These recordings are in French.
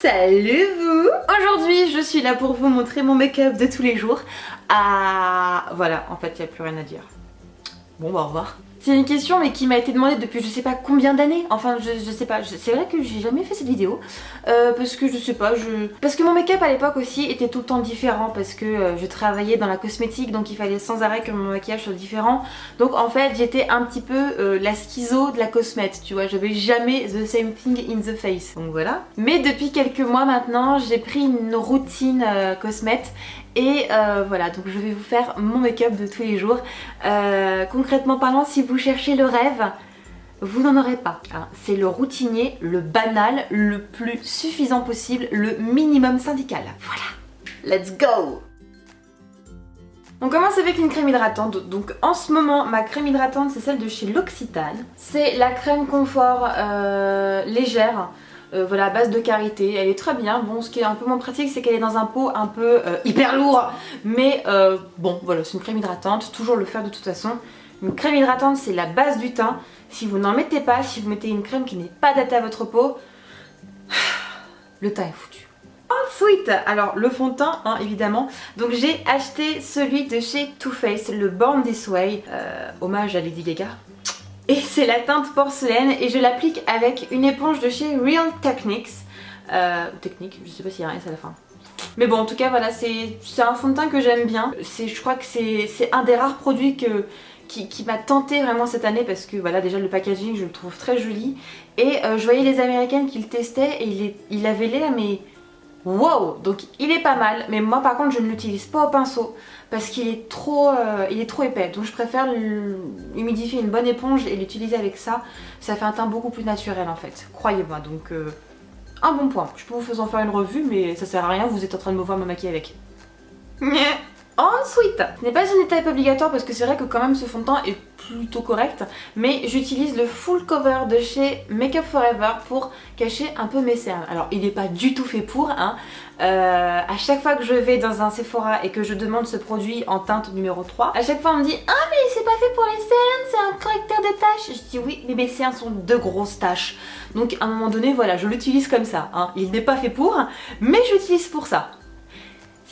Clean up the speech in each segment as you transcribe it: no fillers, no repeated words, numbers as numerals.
Salut vous! Aujourd'hui je suis là pour vous montrer mon make-up de tous les jours. Voilà, en fait il n'y a plus rien à dire. Bon bah au revoir. C'est une question mais qui m'a été demandée depuis je sais pas combien d'années. Enfin je sais pas, c'est vrai que j'ai jamais fait cette vidéo. Parce que je sais pas, parce que mon make-up à l'époque aussi était tout le temps différent. Parce que je travaillais dans la cosmétique, donc il fallait sans arrêt que mon maquillage soit différent. Donc en fait j'étais un petit peu la schizo de la cosmète, tu vois. J'avais jamais the same thing in the face, donc voilà. Mais depuis quelques mois maintenant j'ai pris une routine cosmète. Et voilà, donc je vais vous faire mon make-up de tous les jours. Concrètement parlant, si vous cherchez le rêve, vous n'en aurez pas. Hein. C'est le routinier, le banal, le plus suffisant possible, le minimum syndical. Voilà, let's go! On commence avec une crème hydratante. Donc en ce moment, ma crème hydratante, c'est celle de chez L'Occitane. C'est la crème confort légère. Voilà, à base de karité, elle est très bien. Bon, ce qui est un peu moins pratique, c'est qu'elle est dans un pot un peu hyper lourd. Mais bon, voilà, c'est une crème hydratante, toujours le faire de toute façon. Une crème hydratante, c'est la base du teint. Si vous n'en mettez pas, si vous mettez une crème qui n'est pas adaptée à votre peau, le teint est foutu. Ensuite, alors le fond de teint, hein, évidemment. Donc j'ai acheté celui de chez Too Faced, le Born This Way, hommage à Lady Gaga. Et c'est la teinte porcelaine et je l'applique avec une éponge de chez Real Techniques. Technique, je sais pas s'il y a un S à la fin. Mais bon, en tout cas, voilà, c'est un fond de teint que j'aime bien. Je crois que c'est un des rares produits qui m'a tenté vraiment cette année parce que voilà, déjà le packaging, je le trouve très joli. Et je voyais les américaines qui le testaient et il avait l'air, mais wow! Donc il est pas mal, mais moi par contre je ne l'utilise pas au pinceau parce qu'il est trop épais. Donc je préfère humidifier une bonne éponge et l'utiliser avec ça. Ça fait un teint beaucoup plus naturel en fait, croyez-moi. Donc un bon point. Je peux vous en faire une revue, mais ça sert à rien, vous êtes en train de me voir me maquiller avec. Ensuite, ce n'est pas une étape obligatoire parce que c'est vrai que quand même ce fond de teint est plutôt correct, mais j'utilise le full cover de chez Makeup Forever pour cacher un peu mes cernes. Alors il n'est pas du tout fait pour, hein. À chaque fois que je vais dans un Sephora et que je demande ce produit en teinte numéro 3, à chaque fois on me dit « Ah mais c'est pas fait pour les cernes, c'est un correcteur de taches !» Je dis oui, mais mes cernes sont de grosses taches. Donc à un moment donné, voilà, je l'utilise comme ça, hein. Il n'est pas fait pour, mais j'utilise pour ça.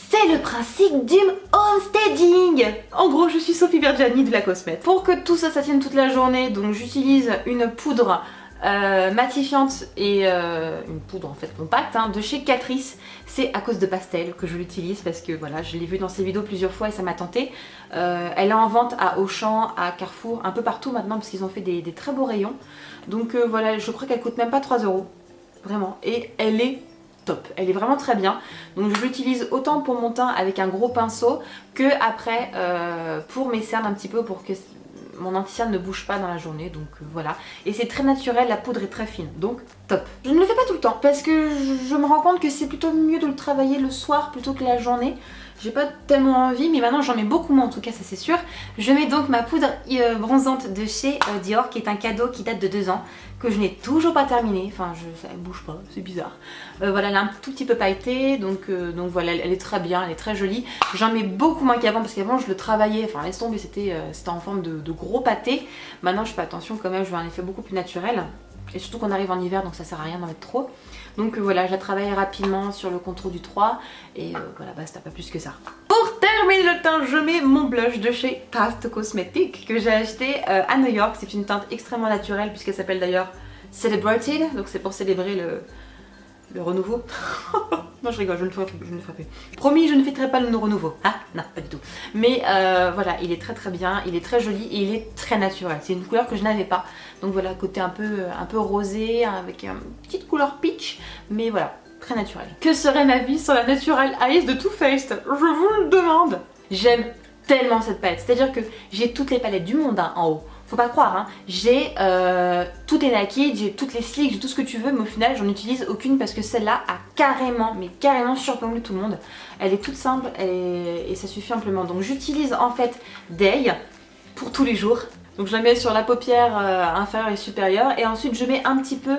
C'est le principe du homesteading. En gros, je suis Sophie Vergiani de la cosmète. Pour que tout ça tienne toute la journée, donc j'utilise une poudre matifiante et une poudre en fait compacte hein, de chez Catrice. C'est à cause de Pastel que je l'utilise parce que voilà, je l'ai vu dans ses vidéos plusieurs fois et ça m'a tenté. Elle est en vente à Auchan, à Carrefour, un peu partout maintenant parce qu'ils ont fait des très beaux rayons. Donc voilà, je crois qu'elle coûte même pas 3 €. Vraiment. Et elle est top, elle est vraiment très bien. Donc je l'utilise autant pour mon teint avec un gros pinceau que après pour mes cernes un petit peu pour que mon anti-cerne ne bouge pas dans la journée. Donc voilà, et c'est très naturel, la poudre est très fine, donc top. Je ne le fais pas tout le temps parce que je me rends compte que c'est plutôt mieux de le travailler le soir plutôt que la journée. J'ai pas tellement envie, mais maintenant j'en mets beaucoup moins en tout cas, ça c'est sûr. Je mets donc ma poudre bronzante de chez Dior qui est un cadeau qui date de 2 ans, que je n'ai toujours pas terminé, enfin ça ne bouge pas, c'est bizarre. Voilà, elle est un tout petit peu pailletée, donc voilà, elle est très bien, elle est très jolie. J'en mets beaucoup moins qu'avant parce qu'avant je le travaillais, enfin laisse tomber, c'était en forme de gros pâté. Maintenant je fais attention quand même, je veux un effet beaucoup plus naturel. Et surtout qu'on arrive en hiver donc ça sert à rien d'en mettre trop. Donc voilà, je la travaille rapidement sur le contour du 3 et voilà, basta, pas plus que ça. Pour terminer le teint, je mets mon blush de chez Tarte Cosmetics que j'ai acheté à New York. C'est une teinte extrêmement naturelle puisqu'elle s'appelle d'ailleurs Celebrated, donc c'est pour célébrer le renouveau. Non je rigole, je ne ferai plus. Promis, je ne fêterai pas le renouveau. Ah non, pas du tout. Mais voilà, il est très bien, il est très joli et il est très naturel. C'est une couleur que je n'avais pas. Donc voilà, côté un peu rosé avec une petite couleur peach. Mais voilà, très naturel. Que serait ma vie sans la Natural Eyes de Too Faced? Je vous le demande. J'aime tellement cette palette. C'est-à-dire que j'ai toutes les palettes du monde hein, en haut. Faut pas croire, hein. J'ai toutes les Naked, j'ai toutes les Sleek, j'ai tout ce que tu veux, mais au final j'en utilise aucune parce que celle-là a carrément surplombé tout le monde. Elle est toute simple et ça suffit amplement. Donc j'utilise en fait Day pour tous les jours. Donc je la mets sur la paupière inférieure et supérieure et ensuite je mets un petit peu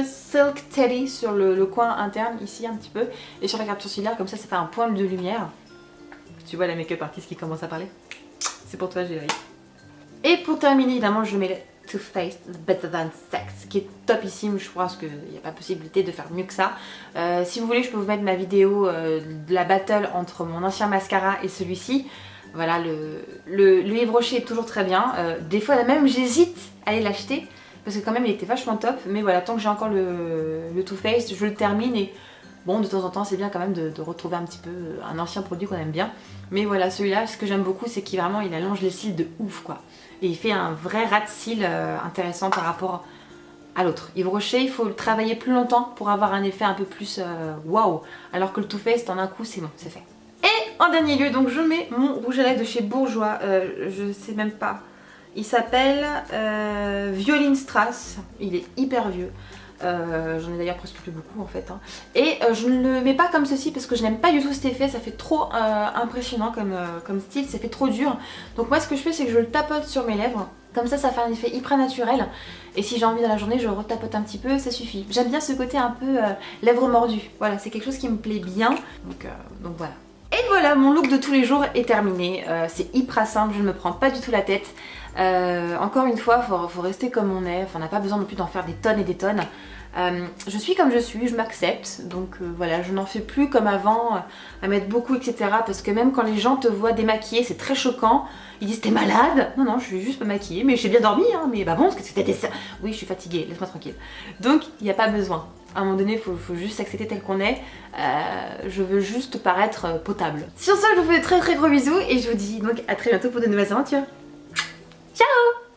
Silk Teddy sur le coin interne ici un petit peu et sur la crête sourcilière, comme ça fait un point de lumière. Tu vois la make-up artiste qui commence à parler? C'est pour toi, Géry. Et pour terminer, évidemment, je mets Too Faced Better Than Sex, qui est topissime. Je pense qu'il n'y a pas possibilité de faire mieux que ça. Si vous voulez, je peux vous mettre ma vidéo de la battle entre mon ancien mascara et celui-ci. Voilà, le Yves Rocher est toujours très bien. Des fois même j'hésite à aller l'acheter parce que quand même il était vachement top. Mais voilà, tant que j'ai encore le Too Faced, je le termine. Et bon, de temps en temps c'est bien quand même de retrouver un petit peu un ancien produit qu'on aime bien. Mais voilà, celui-là, ce que j'aime beaucoup, c'est qu'il vraiment il allonge les cils de ouf quoi. Et il fait un vrai ras de cils intéressant par rapport à l'autre. Yves Rocher, il faut le travailler plus longtemps pour avoir un effet un peu plus waouh. Alors que le Too Faced en un coup c'est bon, c'est fait. Et en dernier lieu, donc je mets mon rouge à lèvres de chez Bourjois. Je sais même pas. Il s'appelle Violine Strass. Il est hyper vieux. J'en ai d'ailleurs presque plus beaucoup en fait. Hein. Et je ne le mets pas comme ceci parce que je n'aime pas du tout cet effet. Ça fait trop impressionnant comme style. Ça fait trop dur. Donc moi ce que je fais c'est que je le tapote sur mes lèvres. Comme ça fait un effet hyper naturel. Et si j'ai envie dans la journée, je retapote un petit peu, ça suffit. J'aime bien ce côté un peu lèvres mordues. Voilà, c'est quelque chose qui me plaît bien. Donc voilà. Et voilà, mon look de tous les jours est terminé. C'est hyper simple, je ne me prends pas du tout la tête. Encore une fois, faut rester comme on est. Enfin, on n'a pas besoin non plus d'en faire des tonnes et des tonnes. Je suis comme je suis, je m'accepte. Donc voilà, je n'en fais plus comme avant, à mettre beaucoup, etc. Parce que même quand les gens te voient démaquillée, c'est très choquant. Ils disent t'es malade? Non, non, je suis juste pas maquillée. Mais j'ai bien dormi, hein. Mais bah bon, parce que c'était ça. Oui, je suis fatiguée, laisse-moi tranquille. Donc, il n'y a pas besoin. À un moment donné, il faut juste s'accepter tel qu'on est. Je veux juste paraître potable. Sur ce, je vous fais de très très gros bisous et je vous dis donc à très bientôt pour de nouvelles aventures.